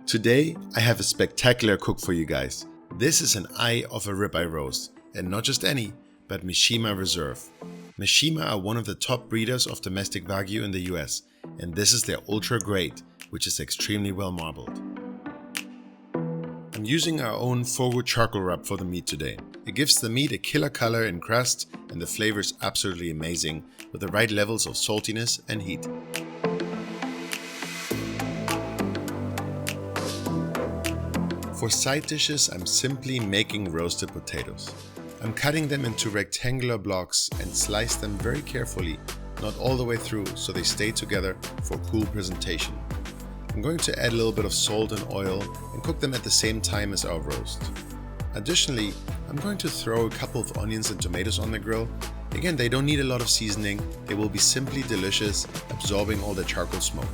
Today, I have a spectacular cook for you guys. This is an eye of a ribeye roast, and not just any, but Mishima Reserve. Mishima are one of the top breeders of domestic Wagyu in the US, and this is their ultra grade, which is extremely well marbled. I'm using our own FOGO Charcoal rub for the meat today. It gives the meat a killer color and crust, and the flavor is absolutely amazing with the right levels of saltiness and heat. For side dishes, I'm simply making roasted potatoes. I'm cutting them into rectangular blocks and slice them very carefully, not all the way through, so they stay together for cool presentation. I'm going to add a little bit of salt and oil and cook them at the same time as our roast. Additionally, I'm going to throw a couple of onions and tomatoes on the grill. Again, they don't need a lot of seasoning, they will be simply delicious, absorbing all the charcoal smoke.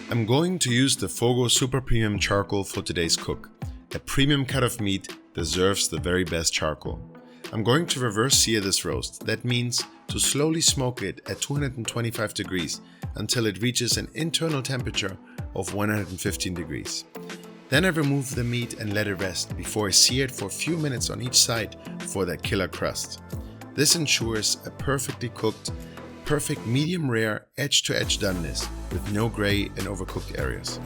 I'm going to use the FOGO Super Premium Charcoal for today's cook. A premium cut of meat deserves the very best charcoal. I'm going to reverse sear this roast. That means to slowly smoke it at 225 degrees until it reaches an internal temperature of 115 degrees. Then I remove the meat and let it rest before I sear it for a few minutes on each side for that killer crust. This ensures a perfectly cooked, perfect medium rare edge-to-edge doneness with no gray and overcooked areas.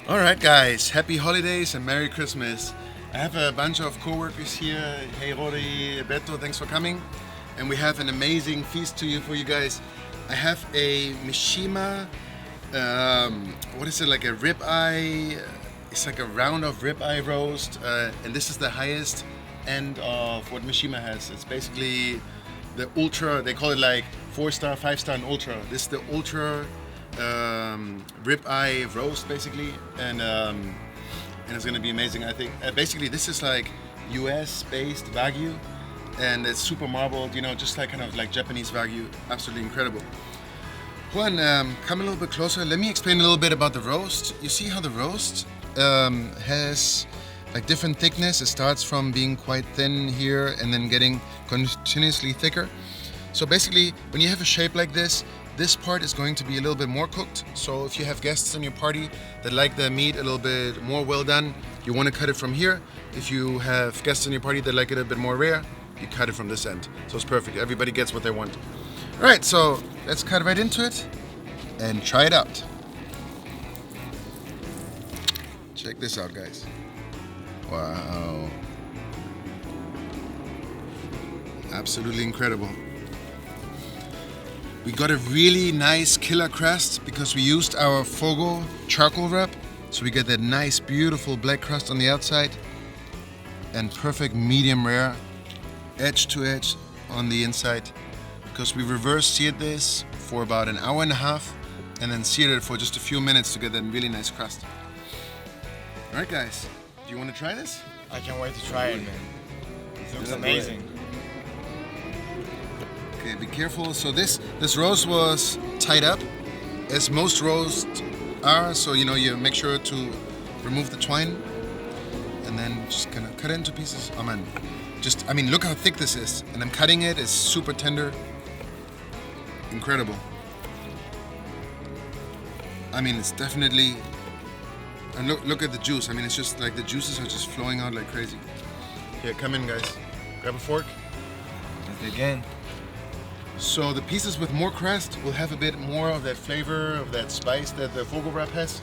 Alright guys, happy holidays and Merry Christmas. I have a bunch of co-workers here. Hey Rory, Beto, thanks for coming. And we have an amazing feast for you guys. I have a Mishima, what is it, like a ribeye, it's like a round of ribeye roast. And this is the highest end of what Mishima has. It's basically the ultra, they call it like 4-star, 5-star and ultra. This is the ultra ribeye roast basically, and it's gonna be amazing. I think basically this is like US based Wagyu, and it's super marbled, you know, just like kind of like Japanese Wagyu. Absolutely incredible. Juan, come a little bit closer. Let me explain a little bit about the roast. You see how the roast has like different thickness. It starts from being quite thin here and then getting continuously thicker. So basically when you have a shape like this part is going to be a little bit more cooked. So if you have guests in your party that like the meat a little bit more well done, you want to cut it from here. If you have guests in your party that like it a bit more rare, you cut it from this end. So it's perfect. Everybody gets what they want. All right, so let's cut right into it and try it out. Check this out, guys. Wow. Absolutely incredible. We got a really nice killer crust because we used our FOGO charcoal wrap. So we get that nice, beautiful black crust on the outside and perfect medium rare, edge to edge on the inside. Because we reverse seared this for about an hour and a half and then seared it for just a few minutes to get that really nice crust. All right, guys, do you want to try this? I can't wait to try it, man. It looks amazing. Okay, be careful. So this roast was tied up, as most roasts are. So you make sure to remove the twine, and then just kind of cut it into pieces. Oh man, look how thick this is, and I'm cutting it. It's super tender, incredible. I mean, it's definitely. And look at the juice. I mean, it's just like the juices are just flowing out like crazy. Here, come in, guys. Grab a fork. Let's dig in. So the pieces with more crust will have a bit more of that flavor, of that spice that the FOGO wrap has.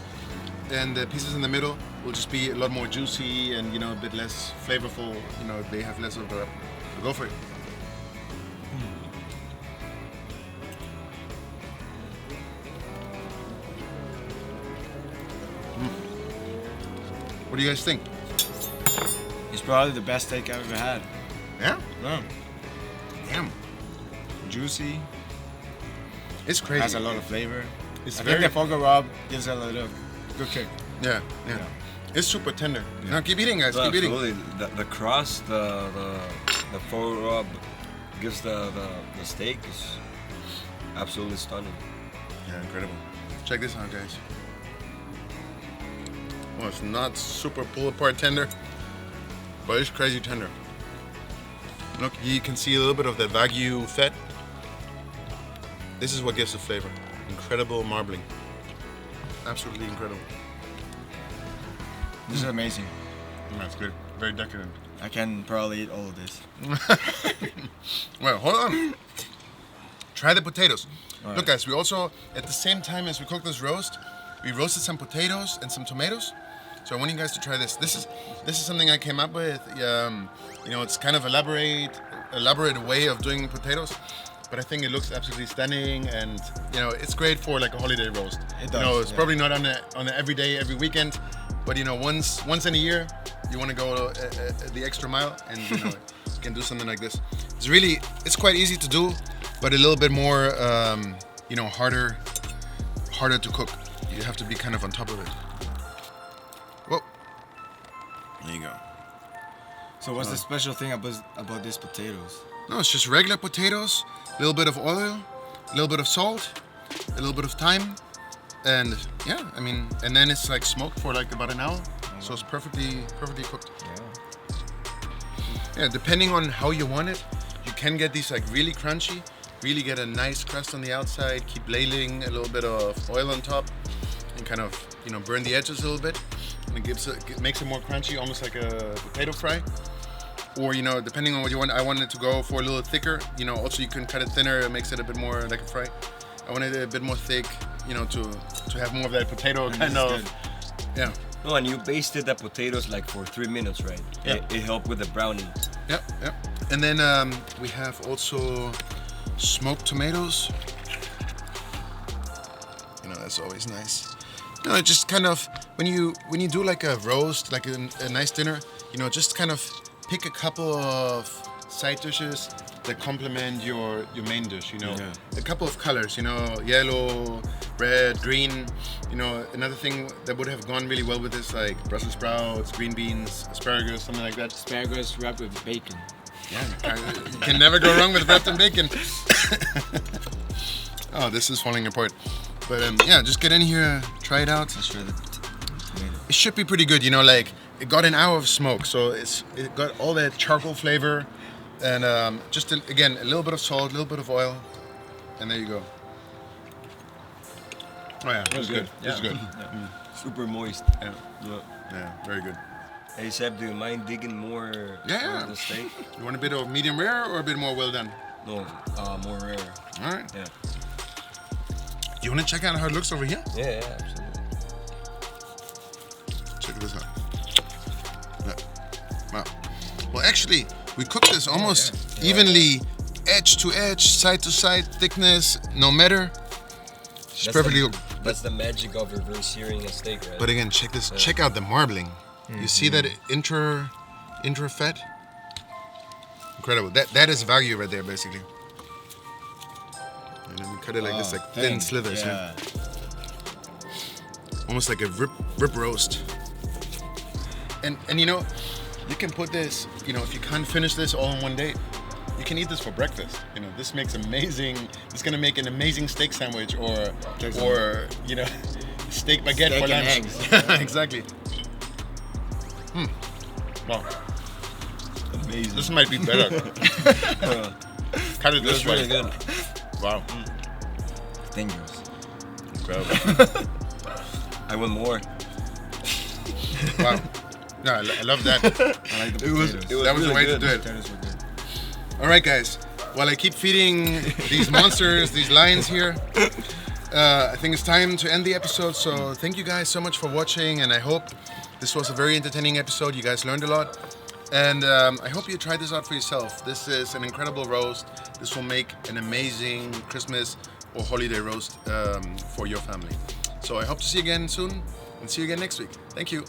And the pieces in the middle will just be a lot more juicy and, a bit less flavorful. They have less of the wrap. So go for it. What do you guys think? It's probably the best steak I've ever had. Yeah? Yeah. Damn. Juicy. It's crazy. Has a lot of flavor. I It's think the FOGO rub gives it a little good kick. Yeah. It's super tender. Yeah. Now keep eating, guys. Keep eating. Absolutely. The crust, the FOGO rub gives the steak is absolutely stunning. Yeah, incredible. Check this out, guys. Well, it's not super pull apart tender, but it's crazy tender. Look, you can see a little bit of that Wagyu fat. This is what gives the flavor. Incredible marbling. Absolutely incredible. This is amazing. That's good. Very decadent. I can probably eat all of this. Well, hold on. Try the potatoes. All right. Look, guys, we also, at the same time as we cooked this roast, we roasted some potatoes and some tomatoes. So I want you guys to try this. This is something I came up with. It's kind of elaborate way of doing potatoes, but I think it looks absolutely stunning, and it's great for like a holiday roast. It does. It's probably not on the every day, every weekend, but once in a year, you want to go the extra mile, and you can do something like this. It's quite easy to do, but a little bit more, harder to cook. You have to be kind of on top of it. Whoa. There you go. So what's the special thing about these potatoes? No, it's just regular potatoes, a little bit of oil, a little bit of salt, a little bit of thyme, and and then it's like smoked for like about an hour. So it's perfectly cooked. Yeah, depending on how you want it, you can get these like really crunchy, really get a nice crust on the outside, keep layering a little bit of oil on top, and kind of burn the edges a little bit, and it makes it more crunchy, almost like a potato fry. Or depending on what you want, I wanted to go for a little thicker. Also you can cut it thinner, it makes it a bit more like a fry. I wanted it a bit more thick, to have more of that potato kind of. Good. Yeah. No, and you basted the potatoes like for 3 minutes, right? Yeah. It helped with the browning. Yep. And then we have also smoked tomatoes. That's always nice. Just kind of when you do like a roast, like a nice dinner, just kind of pick a couple of side dishes that complement your main dish. A couple of colors. Yellow, red, green. Another thing that would have gone really well with this, like Brussels sprouts, green beans, asparagus, something like that. Asparagus wrapped with bacon. Yeah, you can never go wrong with wrapped in bacon. Oh, this is falling apart. But just get in here, try it out. It should be pretty good, like it got an hour of smoke, so it got all that charcoal flavor, and again, a little bit of salt, a little bit of oil, and there you go. Oh yeah, this is good. This is good. Yeah. Super moist. Yeah, very good. Hey Seb, do you mind digging more Yeah. on the steak? You want a bit of medium rare or a bit more well done? No, more rare. All right. Yeah. You want to check out how it looks over here? Yeah, absolutely. Check this out. Look. Wow. Well, actually, We cooked this almost evenly, edge to edge, side to side, thickness, no matter. It's perfectly. That's the magic of reverse searing a steak, right? But again, check this. Check out the marbling. You see that intra fat? Incredible. That is Wagyu right there, basically. And then we cut it like this, like thin slivers. Yeah. Almost like a rib roast. And you know, you can put this. You know, if you can't finish this all in one day, you can eat this for breakfast. You know, this makes amazing. It's gonna make an amazing steak sandwich, or you know, steak baguette Steak for lunch. and eggs. Yeah, exactly. Wow. Amazing. This might be better. Cut it this way. Really good. Wow. Dangerous. Incredible. I want more. Wow. No, I love that. I like the potatoes. That was the way to do it. Potatoes were good. All right, guys. While I keep feeding these monsters, these lions here, I think it's time to end the episode. So thank you guys so much for watching, and I hope this was a very entertaining episode. You guys learned a lot, and I hope you try this out for yourself. This is an incredible roast. This will make an amazing Christmas or holiday roast for your family. So I hope to see you again soon, and see you again next week. Thank you.